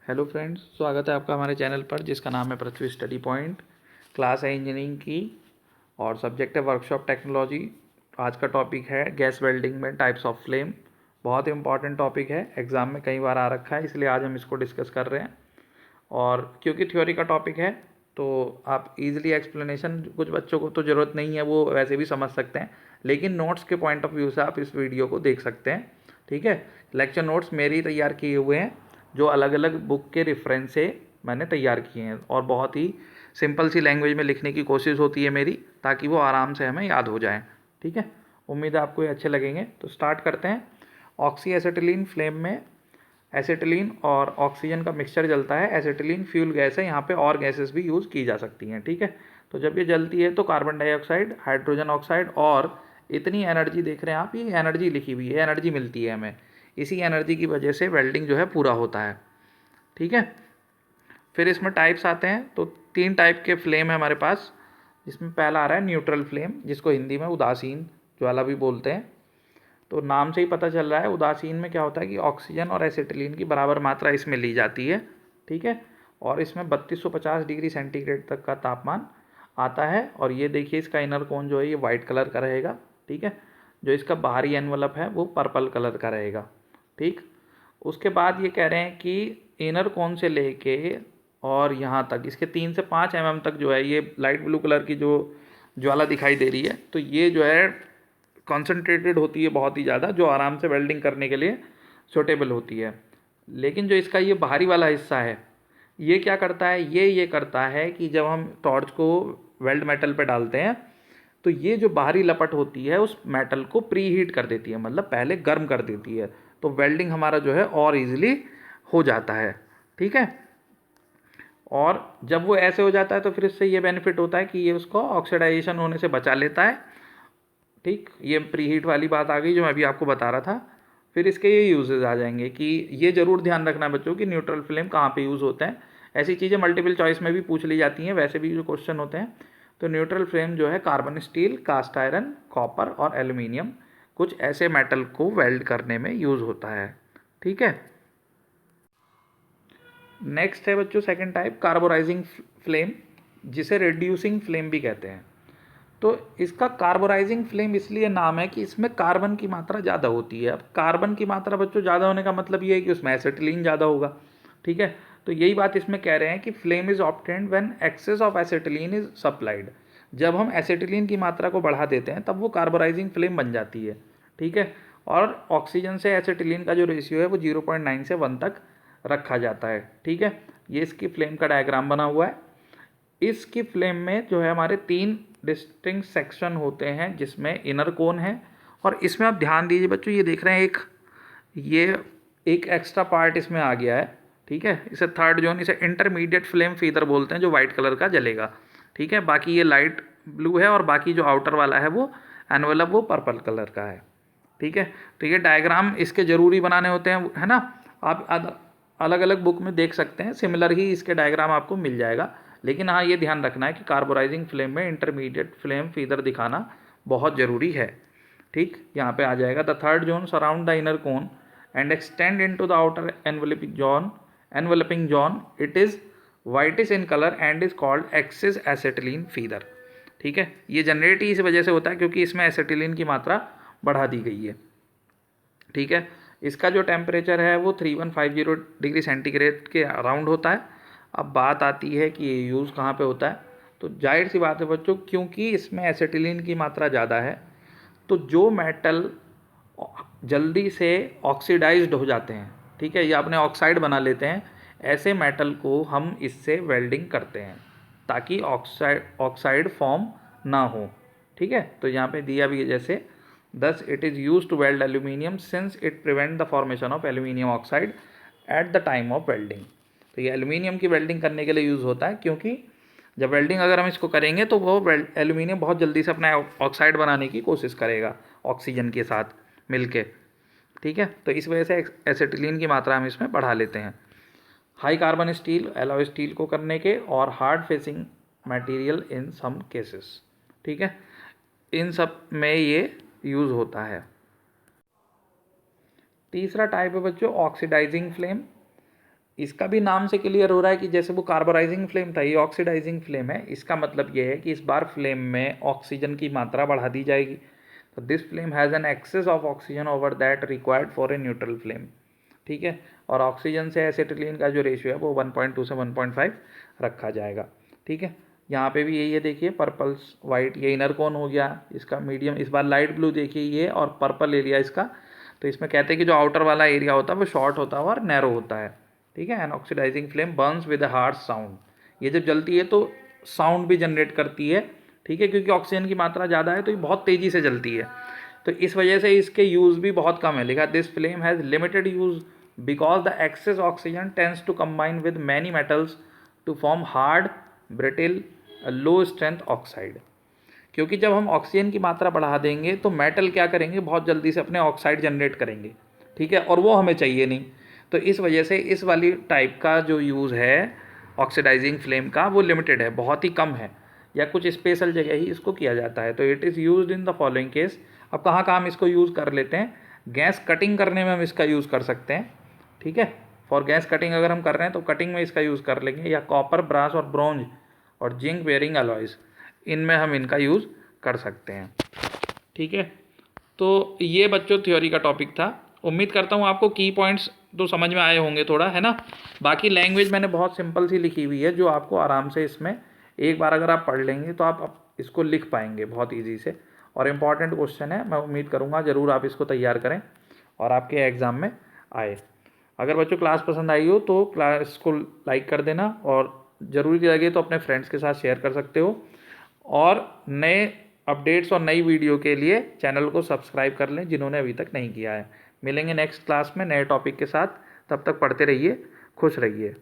Hello friends, स्वागत है आपका हमारे चैनल पर जिसका नाम है पृथ्वी स्टडी पॉइंट। क्लास है इंजीनियरिंग की और सब्जेक्ट है वर्कशॉप टेक्नोलॉजी। आज का टॉपिक है गैस वेल्डिंग में टाइप्स ऑफ फ्लेम। बहुत ही इंपॉर्टेंट टॉपिक है, एग्ज़ाम में कई बार आ रखा है, इसलिए आज हम इसको डिस्कस कर रहे हैं। और क्योंकि थ्योरी का टॉपिक है तो आप इजीली एक्सप्लेनेशन, कुछ बच्चों को तो ज़रूरत नहीं है, वो वैसे भी समझ सकते हैं, लेकिन नोट्स के पॉइंट ऑफ व्यू से आप इस वीडियो को देख सकते हैं। ठीक है, लेक्चर नोट्स मेरे ही तैयार किए हुए हैं जो अलग अलग बुक के रेफरेंस से मैंने तैयार किए हैं, और बहुत ही सिंपल सी लैंग्वेज में लिखने की कोशिश होती है मेरी, ताकि वो आराम से हमें याद हो जाए। ठीक है, उम्मीद है आपको ये अच्छे लगेंगे। तो स्टार्ट करते हैं। ऑक्सी एसिटिलीन फ्लेम में एसिटिलीन और ऑक्सीजन का मिक्सचर जलता है। एसिटिलीन फ्यूल गैस है, यहाँ पे और गैसेस भी यूज़ की जा सकती हैं। ठीक है, तो जब ये जलती है तो कार्बन डाइऑक्साइड, हाइड्रोजन ऑक्साइड और इतनी एनर्जी देख रहे हैं आप, ये एनर्जी लिखी हुई है, एनर्जी मिलती है हमें। इसी एनर्जी की वजह से वेल्डिंग जो है पूरा होता है। ठीक है, फिर इसमें टाइप्स आते हैं। तो 3 टाइप के फ्लेम है हमारे पास, जिसमें पहला आ रहा है न्यूट्रल फ्लेम, जिसको हिंदी में उदासीन ज्वाला भी बोलते हैं। तो नाम से ही पता चल रहा है, उदासीन में क्या होता है कि ऑक्सीजन और एसिटिलीन की बराबर मात्रा इसमें ली जाती है। ठीक है, और इसमें 3250 डिग्री सेंटीग्रेड तक का तापमान आता है। और ये देखिए, इसका इनर कोन जो है ये वाइट कलर का रहेगा। ठीक है, जो इसका बाहरी एनवलप है वो पर्पल कलर का रहेगा। ठीक, उसके बाद ये कह रहे हैं कि इनर कोन से लेके और यहाँ तक इसके 3 से 5 mm तक जो है ये लाइट ब्लू कलर की जो ज्वाला दिखाई दे रही है, तो ये जो है कॉन्सेंट्रेटेड होती है बहुत ही ज़्यादा, जो आराम से वेल्डिंग करने के लिए सूटेबल होती है। लेकिन जो इसका ये बाहरी वाला हिस्सा है, ये क्या करता है, ये करता है कि जब हम टॉर्च को वेल्ड मेटल पे डालते हैं तो ये जो बाहरी लपट होती है उस मेटल को प्री हीट कर देती है, मतलब पहले गर्म कर देती है। तो वेल्डिंग हमारा जो है और इजीली हो जाता है। ठीक है, और जब वो ऐसे हो जाता है तो फिर इससे ये बेनिफिट होता है कि ये उसको ऑक्सीडाइजेशन होने से बचा लेता है। ठीक, ये प्री हीट वाली बात आ गई जो मैं अभी आपको बता रहा था। फिर इसके ये यूजेस आ जाएंगे कि ये ज़रूर ध्यान रखना है बच्चों कि न्यूट्रल फ्लेम कहाँ पे यूज़ होते हैं। ऐसी चीज़ें मल्टीपल चॉइस में भी पूछ ली जाती हैं, वैसे भी जो क्वेश्चन होते हैं। तो न्यूट्रल फ्लेम जो है carbon steel, cast iron, copper और एल्यूमिनियम, कुछ ऐसे मेटल को वेल्ड करने में यूज़ होता है। ठीक है, नेक्स्ट है बच्चों सेकेंड टाइप, कार्बोराइजिंग फ्लेम, जिसे रिड्यूसिंग फ्लेम भी कहते हैं। तो इसका कार्बोराइजिंग फ्लेम इसलिए नाम है कि इसमें कार्बन की मात्रा ज़्यादा होती है। अब कार्बन की मात्रा बच्चों ज़्यादा होने का मतलब ये है कि उसमें एसिटिलीन ज़्यादा होगा। ठीक है, तो यही बात इसमें कह रहे हैं कि flame is obtained when excess of acetylene is supplied. जब हम एसिटिलीन की मात्रा को बढ़ा देते हैं तब वो कार्बोराइजिंग फ्लेम बन जाती है। ठीक है, और ऑक्सीजन से एसिटिलीन का जो रेशियो है वो 0.9 से 1 तक रखा जाता है। ठीक है, ये इसकी फ्लेम का डायग्राम बना हुआ है। इसकी फ्लेम में जो है हमारे 3 डिस्टिंक्ट सेक्शन होते हैं, जिसमें इनर कोन है। और इसमें आप ध्यान दीजिए बच्चों, ये देख रहे हैं ये एक एक्स्ट्रा पार्ट इसमें आ गया है। ठीक है, इसे थर्ड जोन, इसे इंटरमीडिएट फ्लेम फीदर बोलते हैं, जो वाइट कलर का जलेगा। ठीक है, बाकी ये लाइट ब्लू है और बाकी जो आउटर वाला है वो एनवलप वो पर्पल कलर का है। ठीक है, तो ये डायग्राम इसके ज़रूरी बनाने होते हैं, है ना। आप अलग अलग बुक में देख सकते हैं, सिमिलर ही इसके डायग्राम आपको मिल जाएगा। लेकिन हाँ, ये ध्यान रखना है कि कार्बोराइजिंग फ्लेम में इंटरमीडिएट फ्लेम फीदर दिखाना बहुत ज़रूरी है। ठीक, यहाँ पे आ जाएगा, the third zone surround the inner cone and extend into the outer enveloping zone, it is whitish in colour and is called excess acetylene feather. ठीक है, ये जनरेट ही इस वजह से होता है क्योंकि इसमें एसिटिलीन की मात्रा बढ़ा दी गई है। ठीक है, इसका जो टेम्परेचर है वो 3150 डिग्री सेंटीग्रेड के अराउंड होता है। अब बात आती है कि ये यूज़ कहाँ पे होता है। तो जाहिर सी बात है बच्चों, क्योंकि इसमें एसिटिलीन की मात्रा ज़्यादा है, तो जो मेटल जल्दी से ऑक्सीडाइज्ड हो जाते हैं, ठीक है, या अपने ऑक्साइड बना लेते हैं, ऐसे मेटल को हम इससे वेल्डिंग करते हैं ताकि ऑक्साइड फॉर्म ना हो। ठीक है, तो यहाँ पे दिया भी है जैसे, thus it is used to weld aluminium since it prevent the formation of aluminium oxide at the time of welding। तो ये एल्यूमिनियम की वेल्डिंग करने के लिए यूज़ होता है, क्योंकि जब वेल्डिंग अगर हम इसको करेंगे तो वो एल्यूमिनियम बहुत जल्दी से अपना ऑक्साइड बनाने की कोशिश करेगा ऑक्सीजन के साथ मिलके। ठीक है, तो इस वजह से एसिटिलीन की मात्रा हम इसमें बढ़ा लेते हैं। High carbon steel, alloy steel को करने के, और hard facing material in some cases. ठीक है, इन सब में ये यूज़ होता है। तीसरा टाइप है बच्चों ऑक्सीडाइजिंग फ्लेम। इसका भी नाम से क्लियर हो रहा है कि जैसे वो कार्बोराइजिंग फ्लेम था, ये ऑक्सीडाइजिंग फ्लेम है। इसका मतलब ये है कि इस बार फ्लेम में ऑक्सीजन की मात्रा बढ़ा दी जाएगी। तो this flame has an excess of oxygen over that required for a neutral flame, ठीक है। और ऑक्सीजन से एसिटिलीन का जो रेशियो है वो 1.2 से 1.5 रखा जाएगा, ठीक है। यहाँ पे भी यही है, देखिए पर्पल वाइट, ये इनर कोन हो गया इसका मीडियम। इस बार लाइट ब्लू देखिए ये, और पर्पल एरिया इसका। तो इसमें कहते हैं कि जो आउटर वाला एरिया होता है वो शॉर्ट होता है और नैरो होता है, ठीक है। An oxidizing flame burns with a harsh sound, ये जब जलती है तो साउंड भी जनरेट करती है, ठीक है, क्योंकि ऑक्सीजन की मात्रा ज़्यादा है तो ये बहुत तेज़ी से जलती है। तो इस वजह से इसके यूज़ भी बहुत कम है। लिखा this flame has limited use because the excess oxygen tends to combine with many metals to form hard brittle low strength oxide. क्योंकि जब हम ऑक्सीजन की मात्रा बढ़ा देंगे तो मेटल क्या करेंगे, बहुत जल्दी से अपने ऑक्साइड जनरेट करेंगे, ठीक है, और वो हमें चाहिए नहीं। तो इस वजह से इस वाली टाइप का जो यूज़ है ऑक्सीडाइजिंग फ्लेम का वो लिमिटेड है, बहुत ही कम है, या कुछ स्पेशल जगह ही इसको किया जाता है। तो it is used in the following case. अब कहाँ कहाँ हम इसको यूज़ कर लेते हैं, गैस कटिंग करने में हम इसका यूज़ कर सकते हैं, ठीक है। फॉर गैस कटिंग अगर हम कर रहे हैं तो कटिंग में इसका यूज़ कर लेंगे, या कॉपर, ब्रास और ब्रोंज और जिंक बेयरिंग अलॉयज़, इनमें हम इनका यूज़ कर सकते हैं, ठीक है। तो ये बच्चों थ्योरी का टॉपिक था। उम्मीद करता हूँ आपको की पॉइंट्स तो समझ में आए होंगे थोड़ा, है ना। बाकी लैंग्वेज मैंने बहुत सिंपल सी लिखी हुई है, जो आपको आराम से इसमें एक बार अगर आप पढ़ लेंगे तो आप इसको लिख पाएंगे बहुत ईजी से। और इम्पॉर्टेंट क्वेश्चन है, मैं उम्मीद करूँगा ज़रूर आप इसको तैयार करें और आपके एग्ज़ाम में आए। अगर बच्चों क्लास पसंद आई हो तो क्लास को लाइक कर देना, और ज़रूरी लगे तो अपने फ्रेंड्स के साथ शेयर कर सकते हो। और नए अपडेट्स और नई वीडियो के लिए चैनल को सब्सक्राइब कर लें जिन्होंने अभी तक नहीं किया है। मिलेंगे नेक्स्ट क्लास में नए टॉपिक के साथ, तब तक पढ़ते रहिए, खुश रहिए।